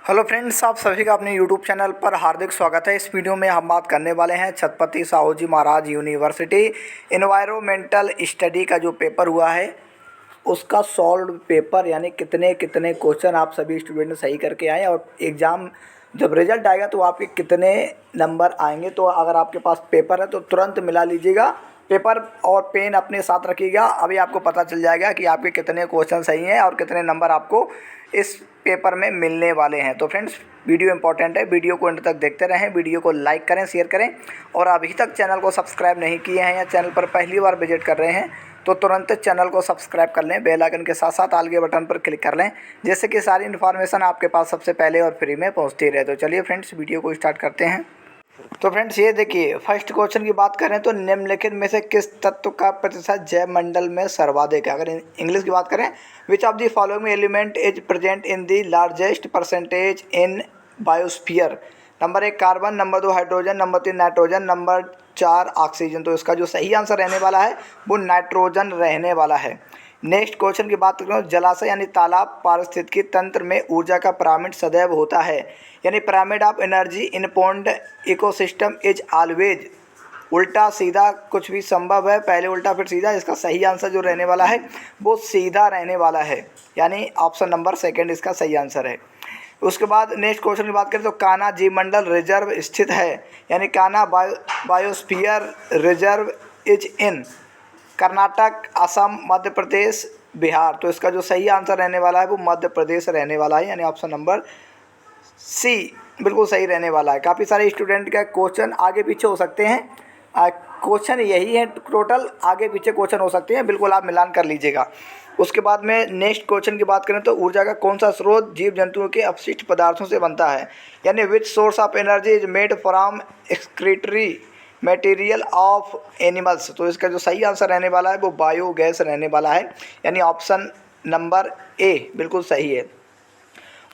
Hello friends, आप सभी का अपने यूट्यूब चैनल पर हार्दिक स्वागत है। इस वीडियो में हम बात करने वाले हैं छत्रपति साहू जी महाराज यूनिवर्सिटी एनवायरमेंटल स्टडी का जो पेपर हुआ है उसका सॉल्व पेपर, यानी कितने कितने क्वेश्चन आप सभी स्टूडेंट सही करके आए और एग्ज़ाम जब रिजल्ट आएगा तो आपके कितने नंबर आएंगे। तो अगर आपके पास पेपर है तो तुरंत मिला लीजिएगा, पेपर और पेन अपने साथ रखिएगा। अभी आपको पता चल जाएगा कि आपके कितने क्वेश्चन सही हैं और कितने नंबर आपको इस पेपर में मिलने वाले हैं। तो फ्रेंड्स, वीडियो इंपॉर्टेंट है, वीडियो को अंत तक देखते रहें, वीडियो को लाइक करें, शेयर करें और अभी तक चैनल को सब्सक्राइब नहीं किए हैं या चैनल पर पहली बार विजिट कर रहे हैं तो तुरंत चैनल को सब्सक्राइब कर लें, बेल आइकन के साथ साथ आल के बटन पर क्लिक कर लें, जिससे कि सारी इन्फॉर्मेशन आपके पास सबसे पहले और फ्री में पहुंचती रहे। तो चलिए फ्रेंड्स, वीडियो को स्टार्ट करते हैं। तो फ्रेंड्स, ये देखिए, फर्स्ट क्वेश्चन की बात करें तो निम्नलिखित में से किस तत्व का प्रतिशत जैव मंडल में सर्वाधिक है। अगर इंग्लिश की बात करें, विच of the following element is present in the largest percentage in biosphere. Number 1 carbon, number 2 hydrogen, number 3 nitrogen, number 4 oxygen. तो इसका जो सही आंसर रहने वाला है वो नाइट्रोजन रहने वाला है। नेक्स्ट क्वेश्चन की बात करें, जलाशय यानी तालाब पारिस्थितिकी तंत्र में ऊर्जा का पिरामिड सदैव होता है, यानी pyramid of energy in pond ecosystem is always. उल्टा सीधा कुछ भी संभव है, पहले उल्टा फिर सीधा। इसका सही आंसर जो रहने वाला है वो सीधा रहने वाला है, यानी ऑप्शन नंबर 2 इसका सही आंसर है। उसके बाद नेक्स्ट क्वेश्चन की बात करें तो कान्हा जीवमंडल रिजर्व स्थित है, यानी Kanha biosphere reserve is in Karnataka, Assam, Madhya Pradesh, Bihar. तो इसका जो सही आंसर रहने वाला है वो मध्य प्रदेश रहने वाला है, यानी ऑप्शन नंबर सी बिल्कुल सही रहने वाला है। काफ़ी सारे स्टूडेंट का क्वेश्चन आगे पीछे हो सकते हैं, क्वेश्चन यही है, टोटल आगे पीछे क्वेश्चन हो सकते हैं, बिल्कुल आप मिलान कर लीजिएगा। उसके बाद में नेक्स्ट क्वेश्चन की बात करें तो ऊर्जा का कौन सा स्रोत जीव जंतुओं के अपशिष्ट पदार्थों से बनता है, यानी which source of energy is made from excretory material of animals. तो इसका जो सही आंसर रहने वाला है वो बायोगैस रहने वाला है, यानी ऑप्शन नंबर ए बिल्कुल सही है।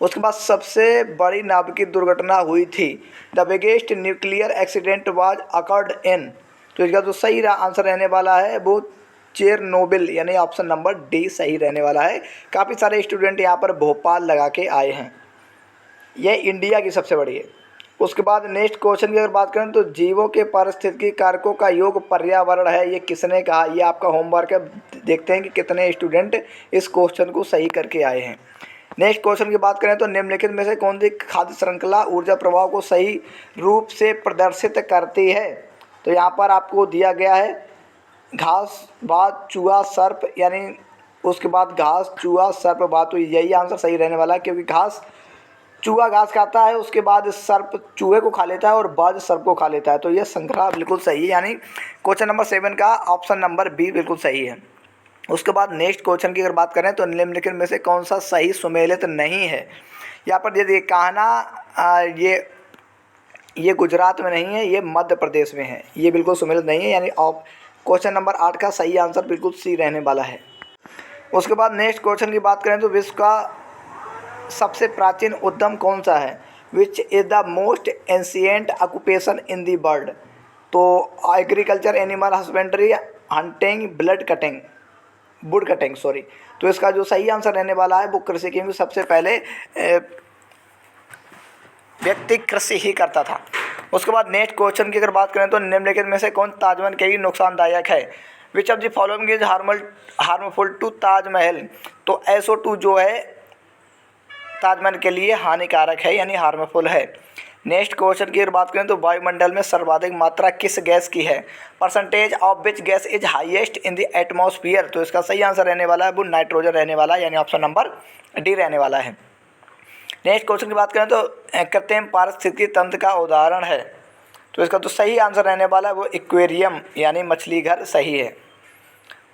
उसके बाद सबसे बड़ी नाभिकीय दुर्घटना हुई थी, the biggest nuclear accident was occurred in. तो इसका जो सही आंसर रहने वाला है वो चेरनोबिल, यानी ऑप्शन नंबर डी सही रहने वाला है। काफ़ी सारे स्टूडेंट यहाँ पर भोपाल लगा के आए हैं, यह इंडिया की सबसे बड़ी है। उसके बाद नेक्स्ट क्वेश्चन की अगर बात करें तो जीवों के पारिस्थितिकी कारकों का योग पर्यावरण है, ये किसने कहा। ये आपका होमवर्क है, देखते हैं कि कितने स्टूडेंट इस क्वेश्चन को सही करके आए हैं। नेक्स्ट क्वेश्चन की बात करें तो निम्नलिखित में से कौन सी खाद्य श्रृंखला ऊर्जा प्रवाह को सही रूप से प्रदर्शित करती है। तो यहाँ पर आपको दिया गया है घास, बात, चूहा, सर्प, यानी उसके बाद घास, चूहा, सर्प, बात। तो यही आंसर सही रहने वाला है, क्योंकि चूहा घास खाता है, उसके बाद सर्प चूहे को खा लेता है और बाज सर्प को खा लेता है। तो यह श्रृंखला बिल्कुल सही है, यानी क्वेश्चन नंबर 7 का ऑप्शन नंबर बी बिल्कुल सही है। उसके बाद नेक्स्ट क्वेश्चन की अगर बात करें तो निम्नलिखित में से कौन सा सही सुमेलित नहीं है। यहाँ पर देखिए कान्हा, ये गुजरात में नहीं है, ये मध्य प्रदेश में है, ये बिल्कुल सुमेलित नहीं है, यानी क्वेश्चन नंबर 8 का सही आंसर बिल्कुल सी रहने वाला है। उसके बाद नेक्स्ट क्वेश्चन की बात करें तो विश्व का सबसे प्राचीन उद्यम कौन सा है, which is the most ancient occupation in the world. तो agriculture, animal husbandry, hunting, wood cutting sorry. तो इसका जो सही आंसर रहने वाला है वो कृषि, क्योंकि सबसे पहले व्यक्ति कृषि ही करता था। उसके बाद नेक्स्ट क्वेश्चन की अगर बात करें तो निम्नलिखित में से कौन ताजमहल के लिए नुकसानदायक है, which of the following is harmful to Taj Mahal. तो SO2 जो है ताजमहल के लिए हानिकारक है, यानी हार्मफुल है। नेक्स्ट क्वेश्चन की अगर बात करें तो वायुमंडल में सर्वाधिक मात्रा किस गैस की है, percentage of which gas is highest in the atmosphere. तो इसका सही आंसर रहने वाला है वो नाइट्रोजन रहने वाला है, यानी ऑप्शन नंबर डी रहने वाला है। नेक्स्ट क्वेश्चन की बात करें तो कृत्रिम पारिस्थितिकी तंत्र का उदाहरण है। तो इसका तो सही आंसर रहने वाला है वो एक्वेरियम, यानी मछली घर सही है।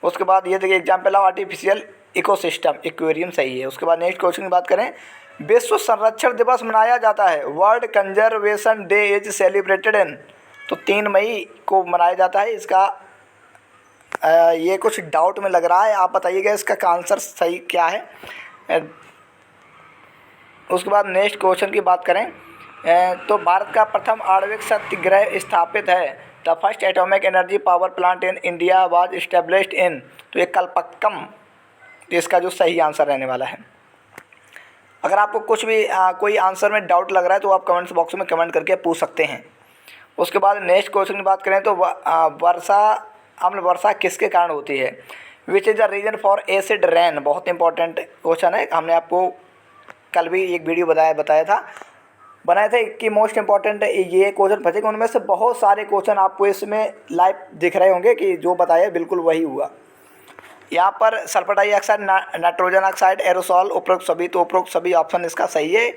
उसके बाद ये देखिए example of artificial ecosystem, aquarium सही है। उसके बाद नेक्स्ट क्वेश्चन की बात करें, विश्व संरक्षण दिवस मनाया जाता है, world conservation day is celebrated in. तो 3 मई को मनाया जाता है। इसका ये कुछ डाउट में लग रहा है, आप बताइएगा इसका आंसर सही क्या है। उसके बाद नेक्स्ट क्वेश्चन की बात करें तो भारत का प्रथम आणविक सत्याग्रह स्थापित है, the first atomic energy power plant in India was established in. तो ये कलपक्कम, इसका जो सही आंसर रहने वाला है। अगर आपको कुछ भी कोई आंसर में डाउट लग रहा है तो आप कमेंट्स बॉक्स में कमेंट करके पूछ सकते हैं। उसके बाद नेक्स्ट क्वेश्चन की बात करें तो अम्ल वर्षा किसके कारण होती है? Which is the reason for acid rain? बहुत इंपॉर्टेंट क्वेश्चन है, हमने आपको कल भी एक वीडियो बनाए थे कि मोस्ट इंपॉर्टेंट ये क्वेश्चन बचेगा। उनमें से बहुत सारे क्वेश्चन आपको इसमें लाइव दिख रहे होंगे कि जो बताया बिल्कुल वही हुआ। यहाँ पर sulphur dioxide, nitrogen oxide, aerosol, उपरोक्त सभी, तो उपरोक्त सभी ऑप्शन इसका सही है,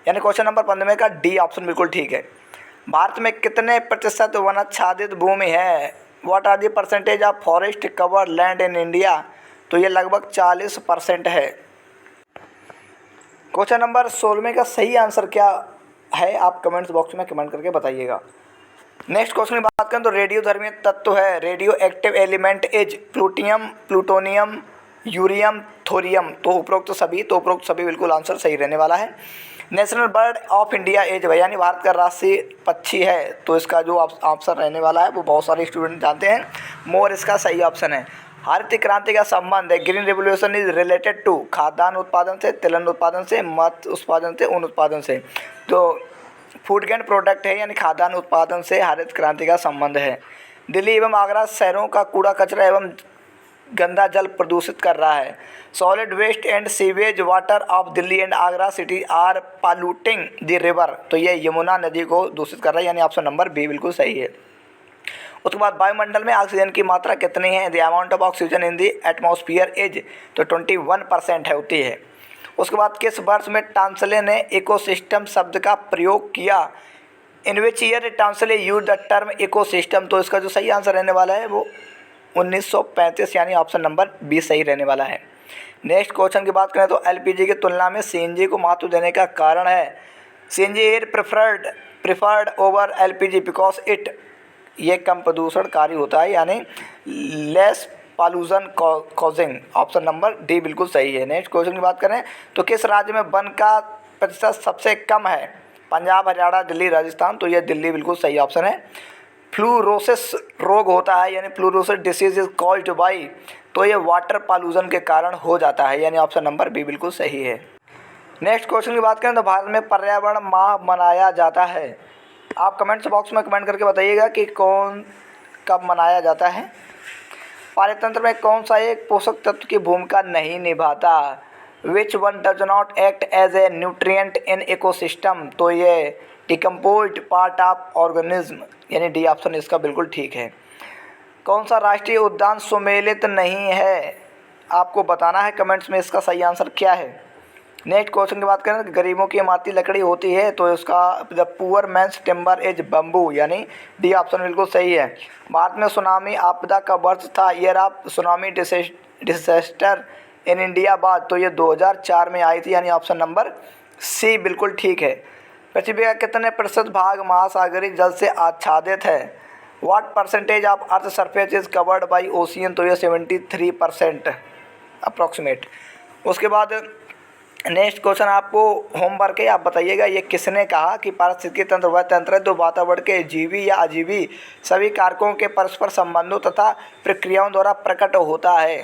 यानी क्वेश्चन नंबर 15 का डी ऑप्शन बिल्कुल ठीक है। भारत में कितने प्रतिशत वनाच्छादित भूमि है? What are the percentage of forest cover land in India? तो ये लगभग 40% है। क्वेश्चन नंबर 16 का सही आंसर क्या है? आप कमेंट्स बॉक्स में कमेंट करके बताइएगा। नेक्स्ट क्वेश्चन की बात करें तो रेडियोधर्मी तत्व है, रेडियो एक्टिव एलिमेंट इज प्लूटियम, प्लूटोनियम, यूरियम, थोरियम। तो उपरोक्त सभी बिल्कुल आंसर सही रहने वाला है। National bird of India is, यानी भारत का राष्ट्रीय पक्षी है, तो इसका जो ऑप्शन रहने वाला है वो बहुत सारे स्टूडेंट जानते हैं, मोर इसका सही ऑप्शन है। हरित क्रांति का संबंध है, green revolution is related to, खाद्यान्न उत्पादन से, तिलहन उत्पादन से, मत्स्य उत्पादन से, ऊन उत्पादन से। तो फूड एंड प्रोडक्ट है, यानी खाद्यान्न उत्पादन से हरित क्रांति का संबंध है। दिल्ली एवं आगरा शहरों का कूड़ा कचरा एवं गंदा जल प्रदूषित कर रहा है। Solid waste and sewage water of Delhi and Agra city are polluting the river. तो ये यमुना नदी को दूषित कर रहा है, यानी ऑप्शन नंबर बी बिल्कुल सही है। उसके बाद वायुमंडल में ऑक्सीजन की मात्रा कितनी है? The amount of oxygen in the atmosphere is, तो 21% है, होती है। उसके बाद किस वर्ष में टांसले ने इकोसिस्टम शब्द का प्रयोग किया? In which year Tansley use the term ecosystem? तो इसका जो सही आंसर रहने वाला है वो 1935, यानी ऑप्शन नंबर बी सही रहने वाला है। नेक्स्ट क्वेश्चन की बात करें तो एलपीजी की तुलना में सीएनजी को महत्व देने का कारण है। CNG air preferred over LPG because it, ये कम प्रदूषणकारी होता है, यानी less pollution causing. Option number D बिल्कुल सही है। नेक्स्ट क्वेश्चन की बात करें तो किस राज्य में वन का प्रतिशत सबसे कम है? पंजाब, हरियाणा, दिल्ली, राजस्थान। तो ये दिल्ली बिल्कुल सही ऑप्शन है। फ्लूरोसिस रोग होता है, यानी fluorosis disease is caused by, तो ये वाटर पॉल्यूशन के कारण हो जाता है, यानी ऑप्शन नंबर बी बिल्कुल सही है। नेक्स्ट क्वेश्चन की बात करें तो भारत में पर्यावरण माह मनाया जाता है। आप कमेंट्स बॉक्स में कमेंट करके बताइएगा कि कब मनाया जाता है। पारितंत्र में कौन सा एक पोषक तत्व की भूमिका नहीं निभाता? Which one does not act as a nutrient in ecosystem? तो ये डिकम्पोज्ड पार्ट ऑफ ऑर्गेनिज्म, यानी डी ऑप्शन इसका बिल्कुल ठीक है। कौन सा राष्ट्रीय उद्यान सुमेलित नहीं है? आपको बताना है कमेंट्स में इसका सही आंसर क्या है। नेक्स्ट क्वेश्चन की बात करें तो गरीबों की इमारती लकड़ी होती है, तो इसका the poor man's timber is bamboo, यानी डी ऑप्शन बिल्कुल सही है। भारत में सुनामी आपदा का वर्ष था, year of tsunami disaster in India बाद, तो ये 2004 में आई थी, यानी ऑप्शन नंबर सी बिल्कुल ठीक है। पृथ्वी का कितने प्रतिशत भाग महासागरीय जल से आच्छादित है? What percentage of earth surface is covered by ocean? तो ये 73% अप्रॉक्सीमेट। उसके बाद नेक्स्ट क्वेश्चन आपको होमवर्क है, आप बताइएगा ये किसने कहा कि पारिस्थितिकी तंत्र वह तंत्र है जो वातावरण के जीवी या अजीवी सभी कारकों के परस्पर संबंधों तथा प्रक्रियाओं द्वारा प्रकट होता है।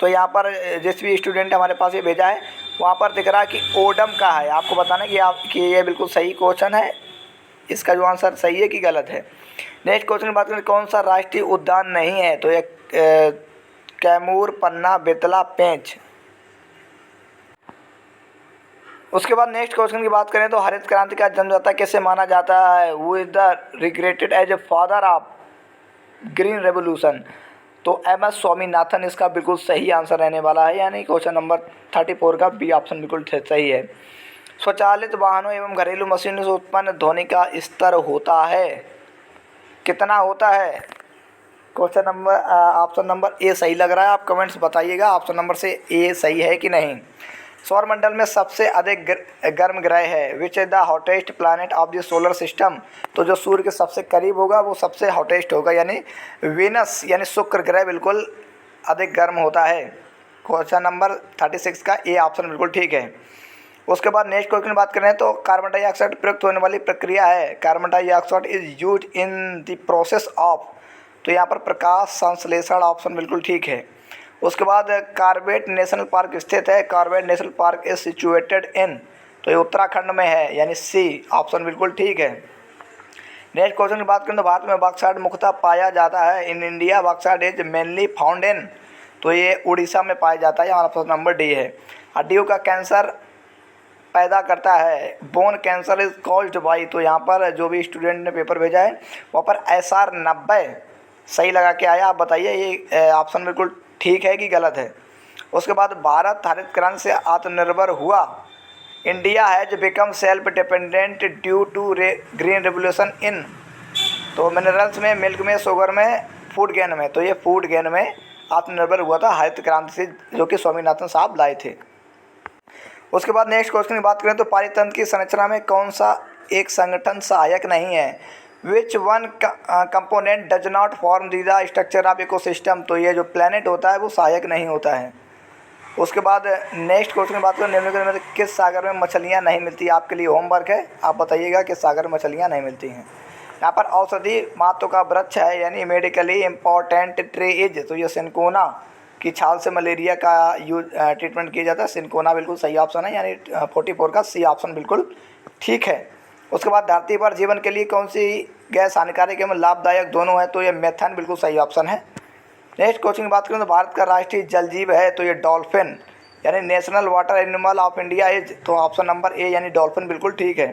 तो यहाँ पर जिस भी स्टूडेंट हमारे पास ये भेजा है वहाँ पर दिख रहा है कि ओडम का है। आपको बताना कि ये बिल्कुल सही क्वेश्चन है, इसका जो आंसर सही है कि गलत है। नेक्स्ट क्वेश्चन की बात करें कौन सा राष्ट्रीय उद्यान नहीं है? तो ये कैमूर, पन्ना, बेतला, पेंच। उसके बाद नेक्स्ट क्वेश्चन की बात करें तो हरित क्रांति का जन्मदाता कैसे माना जाता है? Who is the regarded as a father of green revolution? तो एम.एस. स्वामीनाथन इसका बिल्कुल सही आंसर रहने वाला है, यानी क्वेश्चन नंबर 34 का बी ऑप्शन बिल्कुल सही है। स्वचालित वाहनों एवं घरेलू मशीनों से उत्पन्न ध्वनि का स्तर होता है, कितना होता है? Question number option number A सही लग रहा है, आप कमेंट्स बताइएगा ऑप्शन नंबर से ए सही है कि नहीं। सौरमंडल में सबसे अधिक गर्म ग्रह है, which is the hottest planet of the solar system? तो जो सूर्य के सबसे करीब होगा वो सबसे हॉटेस्ट होगा, यानी वीनस, यानी शुक्र ग्रह बिल्कुल अधिक गर्म होता है। क्वेश्चन नंबर 36 का ए ऑप्शन बिल्कुल ठीक है। उसके बाद नेक्स्ट क्वेश्चन की बात करें तो कार्बन डाइऑक्साइड प्रयुक्त होने वाली प्रक्रिया है। Carbon dioxide is use in the process of, तो यहाँ पर प्रकाश संश्लेषण ऑप्शन बिल्कुल ठीक है। उसके बाद कॉर्बेट नेशनल पार्क स्थित है। Corbett national park is situated in, तो ये उत्तराखंड में है, यानी सी ऑप्शन बिल्कुल ठीक है। नेक्स्ट क्वेश्चन की बात करें तो भारत में बॉक्साइट मुख्यतः पाया जाता है। In India bauxite is mainly found in, तो ये उड़ीसा में पाया जाता है, यहाँ ऑप्शन नंबर डी है। हड्डियों का कैंसर पैदा करता है। Bone cancer is caused by, तो यहाँ पर जो भी स्टूडेंट ने पेपर भेजा है वहाँ पर SR 90 सही लगा के आया। आप बताइए ये ऑप्शन बिल्कुल ठीक है कि गलत है। उसके बाद भारत हरित क्रांति से आत्मनिर्भर हुआ। India has become self dependent due to green revolution in, तो मिनरल्स में, मिल्क में, शुगर में, फूड गेन में, तो ये फूड गेन में आत्मनिर्भर हुआ था हरित क्रांति से, जो कि स्वामीनाथन साहब लाए थे। उसके बाद नेक्स्ट क्वेश्चन की बात करें तो पारितंत्र की संरचना में कौन सा एक संगठन सहायक नहीं है। Which one component does not form the structure of ecosystem, तो ये जो प्लैनेट होता है वो सहायक नहीं होता है। उसके बाद नेक्स्ट क्वेश्चन की बात करें निम्नलिखित में किस सागर में मछलियाँ नहीं मिलती। आपके लिए होमवर्क है, आप बताइएगा किस सागर में मछलियाँ नहीं मिलती हैं। यहाँ पर औषधि महत्व का वृक्ष है, यानी मेडिकली इम्पॉर्टेंट ट्री इज, तो ये सिनकोना की छाल से मलेरिया का ट्रीटमेंट किया जाता है। सिनकोना बिल्कुल सही ऑप्शन है, यानी 44 का सी ऑप्शन बिल्कुल ठीक है। उसके बाद धरती पर जीवन के लिए कौन सी गैस हानिकारक एवं लाभदायक दोनों है, तो ये मेथेन बिल्कुल सही ऑप्शन है। नेक्स्ट क्वेश्चन की बात करें तो भारत का राष्ट्रीय जल जीव है, तो ये डॉल्फिन, यानी national water animal of India is, तो ऑप्शन नंबर ए यानी डॉल्फिन बिल्कुल ठीक है।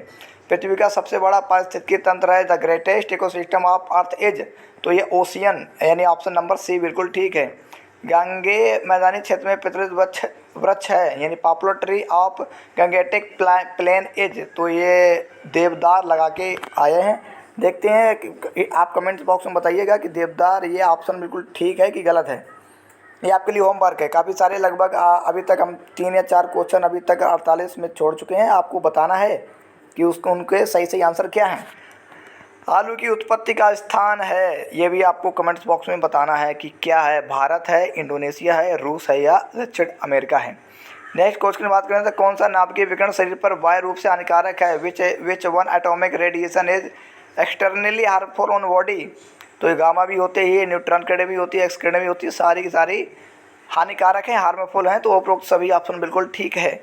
पृथ्वी का सबसे बड़ा पारिस्थितिकी तंत्र है, the greatest ecosystem of earth is, तो ये ओशियन, यानी ऑप्शन नंबर सी बिल्कुल ठीक है। गंगे मैदानी क्षेत्र में प्रचलित वृक्ष है, यानी popular tree of Gangetic plain is, तो ये देवदार लगा के आए हैं। देखते हैं कि आप कमेंट्स बॉक्स में बताइएगा कि देवदार ये ऑप्शन बिल्कुल ठीक है कि गलत है। ये आपके लिए होमवर्क है, काफ़ी सारे लगभग अभी तक हम 3 या 4 क्वेश्चन अभी तक 48 में छोड़ चुके हैं। आपको बताना है कि उसको उनके सही आंसर क्या है। आलू की उत्पत्ति का स्थान है, ये भी आपको कमेंट्स बॉक्स में बताना है कि क्या है, भारत है, इंडोनेशिया है, रूस है या दक्षिण अमेरिका है। नेक्स्ट क्वेश्चन की बात करें तो कौन सा नाभिकीय विकिरण शरीर पर बाह्य रूप से हानिकारक है। Which one atomic radiation is externally harmful on body, तो ये गामा भी होते ही, न्यूट्रॉन किरणें भी होती है, एक्स किरणें भी होती है, सारी की सारी हानिकारक हैं, हार्मफुल हैं, तो उपरोक्त सभी ऑप्शन बिल्कुल ठीक है।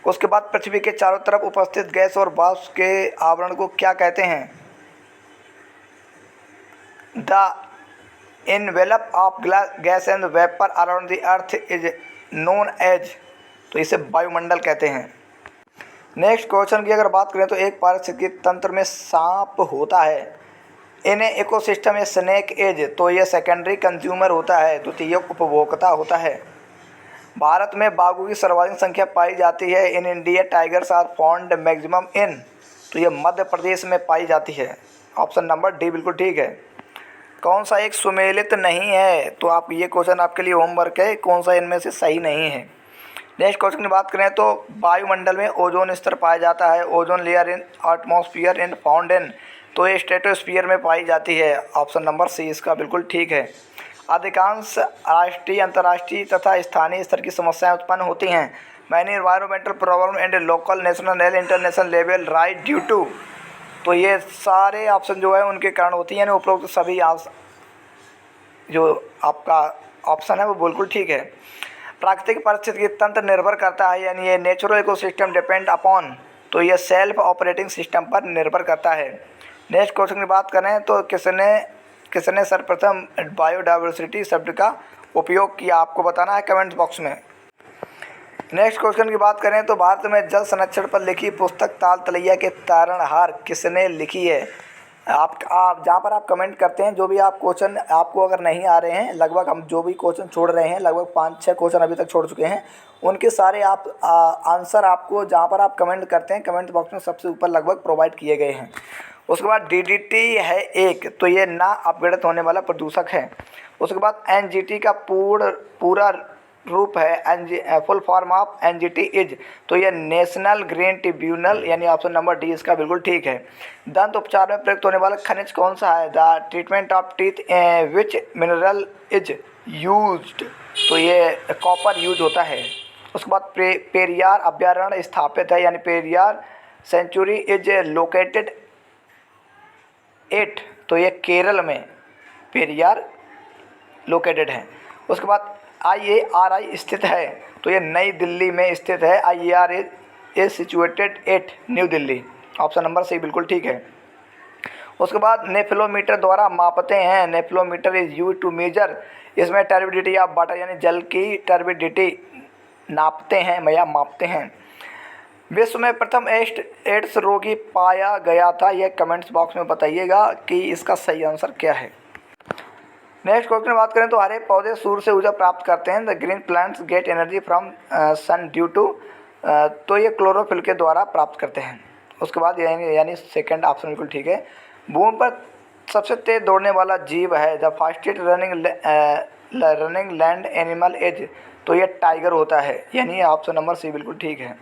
उसके बाद पृथ्वी के चारों तरफ उपस्थित गैस और वाष्प के आवरण को क्या कहते हैं। The envelope of gas and vapor around the earth is known as, तो इसे वायुमंडल कहते हैं। नेक्स्ट क्वेश्चन की अगर बात करें तो एक पारिस्थितिकी तंत्र में सांप होता है। In ecosystem a snake as, तो ये सेकेंडरी कंज्यूमर होता है, द्वितीय उपभोक्ता होता है। भारत में बाघों की सर्वाधिक संख्या पाई जाती है। In India tigers are found maximum in, तो ये मध्य प्रदेश में पाई जाती है, ऑप्शन नंबर डी बिल्कुल ठीक है। कौन सा एक सुमेलित नहीं है, तो आप ये क्वेश्चन आपके लिए होमवर्क है, कौन सा इनमें से सही नहीं है। नेक्स्ट क्वेश्चन की बात करें तो वायुमंडल में ओजोन स्तर पाया जाता है। Ozone layer in atmosphere in found in, तो ये स्ट्रेटोस्फीयर में पाई जाती है, ऑप्शन नंबर सी इसका बिल्कुल ठीक है। अधिकांश राष्ट्रीय, अंतर्राष्ट्रीय तथा स्थानीय स्तर की समस्याएं उत्पन्न होती हैं। Many environmental problem and local, national, international level right due to, तो ये सारे ऑप्शन जो है उनके कारण होती हैं, उपरोक्त सभी जो आपका ऑप्शन है वो बिल्कुल ठीक है। प्राकृतिक परिस्थितिकी तंत्र निर्भर करता है, यानी ये नेचुरल इकोसिस्टम डिपेंड अपॉन, तो ये सेल्फ ऑपरेटिंग सिस्टम पर निर्भर करता है। नेक्स्ट क्वेश्चन की बात करें तो किसने सर्वप्रथम बायोडाइवर्सिटी शब्द का उपयोग किया, आपको बताना है कमेंट बॉक्स में। नेक्स्ट क्वेश्चन की बात करें तो भारत में जल संरक्षण पर लिखी पुस्तक ताल तलैया के तारणहार किसने लिखी है। आप जहाँ पर आप कमेंट करते हैं, जो भी आप क्वेश्चन आपको अगर नहीं आ रहे हैं, लगभग हम जो भी क्वेश्चन छोड़ रहे हैं, लगभग 5-6 क्वेश्चन अभी तक छोड़ चुके हैं, उनके सारे आप आंसर आपको जहाँ पर आप कमेंट करते हैं कमेंट बॉक्स में सबसे ऊपर लगभग प्रोवाइड किए गए हैं। उसके बाद DDT है एक, तो ये ना अपघटित होने वाला प्रदूषक है। उसके बाद NGT का पूरा रूप है, full form of NGT is, तो ये नेशनल ग्रीन ट्रिब्यूनल, यानी ऑप्शन नंबर डी इसका बिल्कुल ठीक है। दंत उपचार में प्रयुक्त होने वाला खनिज कौन सा है। The treatment of teeth which mineral is used, तो ये कॉपर यूज होता है। उसके बाद पेरियार अभ्यारण्य स्थापित है, यानी Periyar sanctuary is located at, तो ये केरल में पेरियार लोकेटेड है। उसके बाद IARI स्थित है? तो ये नई दिल्ली में स्थित है। IARI is situated at new Delhi. Option number C बिल्कुल ठीक है। उसके बाद नेफ्लोमीटर द्वारा मापते हैं। Nephelometer is use to measure, इसमें टर्बिडिटी ऑफ वाटर यानी जल की टर्बिडिटी नापते हैं या मापते हैं। विश्व में प्रथम एड्स रोगी पाया गया था, यह कमेंट्स बॉक्स में बताइएगा कि इसका सही आंसर क्या है। नेक्स्ट क्वेश्चन बात करें तो हरे पौधे सूर्य से ऊर्जा प्राप्त करते हैं। The green plants get energy from sun due to, तो ये क्लोरोफिल के द्वारा प्राप्त करते हैं। उसके बाद यानी सेकंड ऑप्शन बिल्कुल ठीक है। भूमि पर सबसे तेज दौड़ने वाला जीव है। The fastest running land animal is, तो ये टाइगर होता है, यानी ऑप्शन नंबर सी बिल्कुल ठीक है।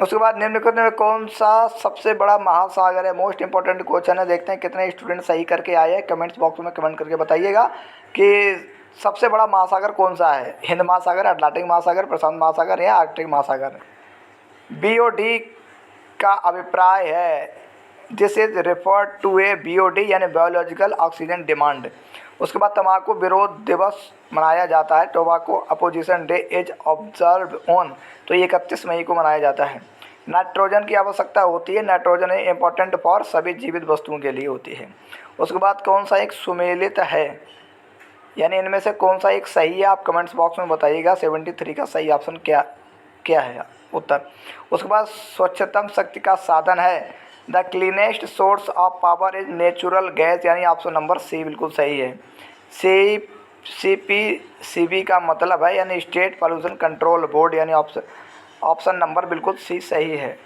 उसके बाद निम्नलिखित में कौन सा सबसे बड़ा महासागर है? मोस्ट इंपॉर्टेंट क्वेश्चन है। देखते हैं कितने स्टूडेंट सही करके आए हैं। कमेंट्स बॉक्स में कमेंट करके बताइएगा कि सबसे बड़ा महासागर कौन सा है। हिंद महासागर, अटलांटिक महासागर, प्रशांत महासागर या आर्कटिक महासागर। BOD का अभिप्राय है this is referred to a BOD यानी बायोलॉजिकल ऑक्सीजन डिमांड। उसके बाद तंबाकू विरोध दिवस मनाया जाता है। Tobacco opposition day is observe on, तो ये 31 मई को मनाया जाता है। नाइट्रोजन की आवश्यकता होती है। नाइट्रोजन इम्पोर्टेंट फॉर सभी जीवित वस्तुओं के लिए होती है। उसके बाद कौन सा एक सुमेलित है, यानी इनमें से कौन सा एक सही है, आप कमेंट्स बॉक्स में बताइएगा। 73 का सही ऑप्शन क्या है उत्तर। उसके बाद स्वच्छतम शक्ति का साधन है। The cleanest source of power is natural gas, यानी ऑप्शन नंबर सी बिल्कुल सही है। CPCB का मतलब है यानी स्टेट पॉल्यूशन कंट्रोल बोर्ड, यानी ऑप्शन नंबर बिल्कुल सी सही है।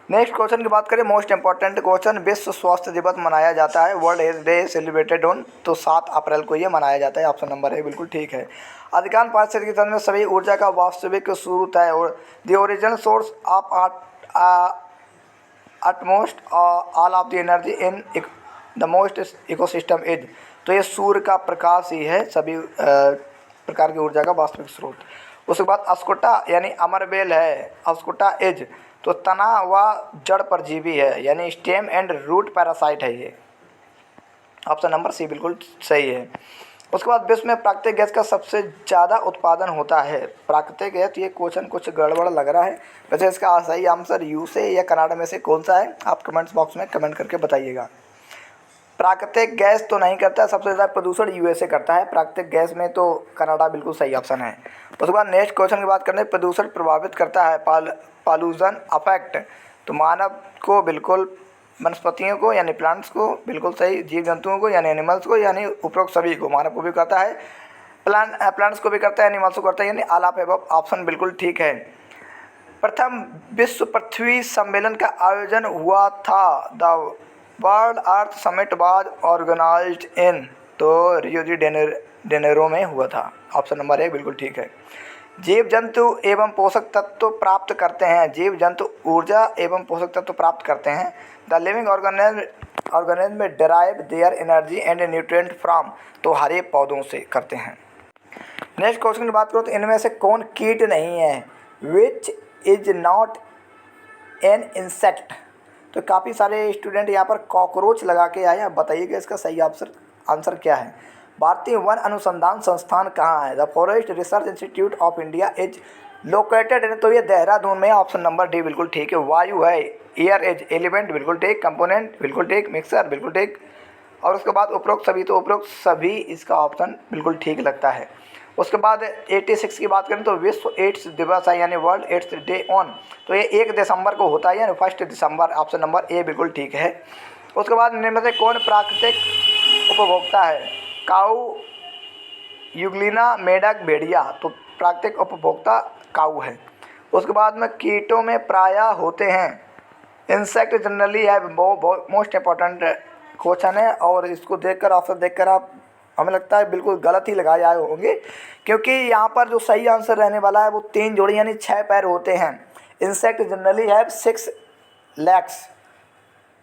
नेक्स्ट क्वेश्चन की बात करें, मोस्ट इंपॉर्टेंट क्वेश्चन। विश्व स्वास्थ्य दिवस मनाया जाता है। World health day celebrated on, तो 7 अप्रैल को ये मनाया जाता है। ऑप्शन नंबर है बिल्कुल ठीक है। अधिकांश पारिस्थितिक तंत्र में सभी ऊर्जा का वास्तविक स्रोत है। और the original source of utmost all of the energy in the most ecosystem is, तो ये सूर्य का प्रकाश ही है सभी प्रकार की ऊर्जा का वास्तविक स्रोत। उसके बाद अस्कुटा यानी अमरबेल है। अस्कुटा इज, तो तना व जड़ परजीवी है, यानी स्टेम एंड रूट पैरासाइट है ये। ऑप्शन नंबर सी बिल्कुल सही है। उसके बाद विश्व में प्राकृतिक गैस का सबसे ज़्यादा उत्पादन होता है। प्राकृतिक गैस, ये क्वेश्चन कुछ गड़बड़ लग रहा है। वैसे इसका सही आंसर USA या कनाडा में से कौन सा है, आप कमेंट्स बॉक्स में कमेंट करके बताइएगा। प्राकृतिक गैस तो नहीं करता, सबसे ज़्यादा प्रदूषण USA करता है। प्राकृतिक गैस में तो कनाडा बिल्कुल सही ऑप्शन है। उसके बाद नेक्स्ट क्वेश्चन की बात करें, प्रदूषण प्रभावित करता है। पॉल्यूशन अफेक्ट, तो मानव को बिल्कुल, वनस्पतियों को यानी प्लांट्स को बिल्कुल सही, जीव जंतुओं को यानी एनिमल्स को, यानी उपरोक्त सभी को। मानव को भी करता है, प्लांट्स को भी करता है, एनिमल्स को करता है, यानी ऑल ऑफ अबव ऑप्शन बिल्कुल ठीक है। प्रथम विश्व पृथ्वी सम्मेलन का आयोजन हुआ था। The world earth summit was organized in, तो रियो डी जेनेरो में हुआ था। ऑप्शन नंबर 1 बिल्कुल ठीक है। जीव जंतु एवं पोषक तत्व प्राप्त करते हैं। जीव जंतु ऊर्जा एवं पोषक तत्व प्राप्त करते हैं। The living organism derive their energy and nutrient from, तो हरे पौधों से करते हैं। नेक्स्ट क्वेश्चन की बात करो तो इनमें से कौन कीट नहीं है? Which is not an insect, तो काफ़ी सारे स्टूडेंट यहाँ पर कॉकरोच लगा के आए हैं। बताइएगा इसका सही आंसर क्या है। भारतीय वन अनुसंधान संस्थान कहाँ है? The forest research institute of India is located in, तो ये देहरादून में। ऑप्शन नंबर डी बिल्कुल ठीक है। वायु है, एयर इज, एलिमेंट बिल्कुल ठीक, कंपोनेंट बिल्कुल ठीक, मिक्सर बिल्कुल ठीक। और उसके बाद उपरोक्त सभी, तो उपरोक्त सभी इसका ऑप्शन बिल्कुल ठीक लगता है। उसके बाद 86 की बात करें तो विश्व एड्स दिवस है, यानी वर्ल्ड एड्स डे ऑन, तो ये 1 दिसंबर को होता है, यानी 1 दिसंबर। ऑप्शन नंबर ए बिल्कुल ठीक है। उसके बाद इनमें से कौन प्राकृतिक उपभोक्ता है? काऊ, यूग्लिना, मेढक, भेड़िया, तो प्राकृतिक उपभोक्ता काऊ है। उसके बाद में कीटों में प्रायः होते हैं। इंसेक्ट जनरली है, वो मोस्ट इंपॉर्टेंट क्वेश्चन है, और इसको देखकर ऑप्शन देखकर आप, हमें लगता है बिल्कुल गलत ही लगाए आए होंगे, क्योंकि यहाँ पर जो सही आंसर रहने वाला है वो 3 जोड़ी यानी 6 पैर होते हैं। इंसेक्ट जनरली है 6 legs,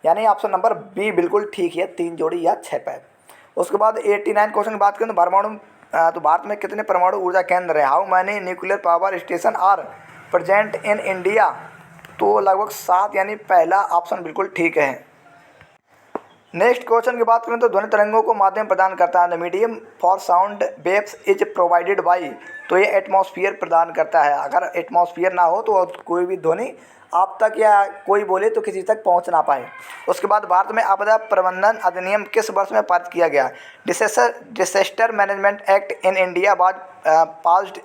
यानी ऑप्शन नंबर बी बिल्कुल ठीक है, 3 जोड़ी या 6 पैर। उसके बाद 89 क्वेश्चन की बात करें तो भारत में कितने परमाणु ऊर्जा केंद्र है? How many nuclear power station are present in India, तो लगभग 7, यानी पहला ऑप्शन बिल्कुल ठीक है। नेक्स्ट क्वेश्चन की बात करें तो ध्वनि तरंगों को माध्यम प्रदान करता है। The medium for sound waves is provided by, तो ये एटमॉस्फेयर प्रदान करता है। अगर एटमॉस्फेयर ना हो तो कोई भी ध्वनि आप तक या कोई बोले तो किसी तक पहुंच ना पाए। उसके बाद भारत में आपदा प्रबंधन अधिनियम किस वर्ष में पारित किया गया? Disaster management act in India was passed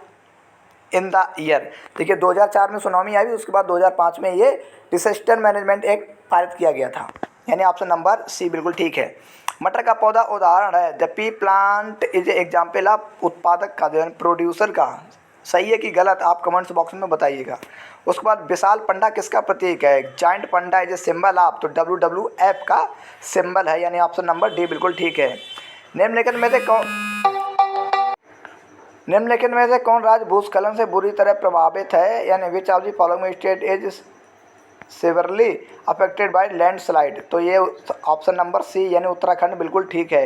in the year. देखिए 2004 में सुनामी आई, उसके बाद 2005 में ये डिसेस्टर मैनेजमेंट एक्ट पारित किया गया था, यानी ऑप्शन नंबर सी बिल्कुल ठीक है। मटर का पौधा उदाहरण है। The P plant is example of उत्पादक का, प्रोड्यूसर का। सही है कि गलत, आप कमेंट्स बॉक्स में बताइएगा। उसके बाद विशाल पंडा किसका प्रतीक है? Giant Panda is a symbol of, तो WWF का सिंबल है, यानी ऑप्शन नंबर डी बिल्कुल ठीक है। निम्नलिखित में से कौन राज्य भूस्खलन से बुरी तरह प्रभावित है? यानी विच of the following state is severely affected by landslide? तो ये ऑप्शन नंबर सी यानी उत्तराखंड बिल्कुल ठीक है।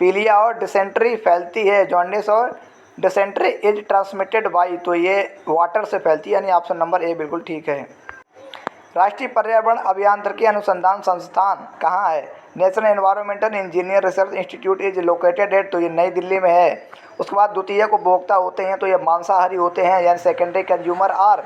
पीलिया और डिसेंट्री फैलती है। जॉन्डिस और डिसेंट्री इज ट्रांसमिटेड बाय, तो ये वाटर से फैलती है, यानी ऑप्शन नंबर ए बिल्कुल ठीक है। राष्ट्रीय पर्यावरण अभियांत्रिकी अनुसंधान संस्थान कहाँ है? National environmental engineer research institute is located at, तो ये नई दिल्ली में है। उसके बाद द्वितीयक उपभोक्ता होते हैं, तो ये मांसाहारी होते हैं, यानी सेकेंडरी कंज्यूमर आर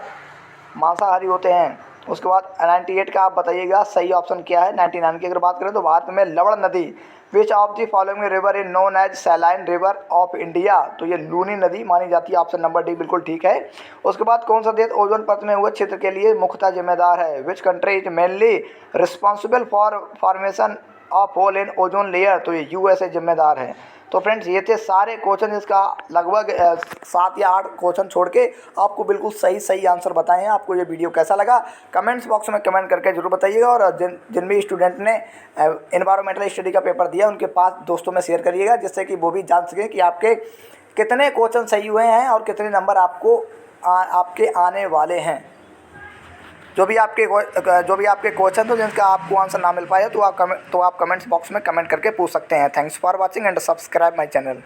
मांसाहारी होते हैं। उसके बाद 98 का आप बताइएगा सही ऑप्शन क्या है। 99 की अगर बात करें तो भारत में लवण नदी which of the following river is known as saline river of India? तो ये लूनी नदी मानी जाती है, ऑप्शन नंबर डी बिल्कुल ठीक है। उसके बाद कौन सा देश ओजोन परत में हुए क्षेत्र के लिए मुख्यतः जिम्मेदार है? Which country is mainly responsible for formation of hole in ozone layer? तो ये USA जिम्मेदार है। तो फ्रेंड्स ये थे सारे क्वेश्चन, इसका लगभग 7 या 8 क्वेश्चन छोड़ के आपको बिल्कुल सही आंसर बताए हैं। आपको ये वीडियो कैसा लगा कमेंट्स बॉक्स में कमेंट करके जरूर बताइएगा, और जिन भी स्टूडेंट ने एनवायरमेंटल स्टडी का पेपर दिया उनके पास दोस्तों में शेयर करिएगा, जिससे कि वो भी जान सकें कि आपके कितने क्वेश्चन सही हुए हैं और कितने नंबर आपके आने वाले हैं। जो भी आपके क्वेश्चन हो जिनका आपको आंसर ना मिल पाए तो आप कमेंट्स बॉक्स में कमेंट करके पूछ सकते हैं। Thanks for watching and subscribe my channel.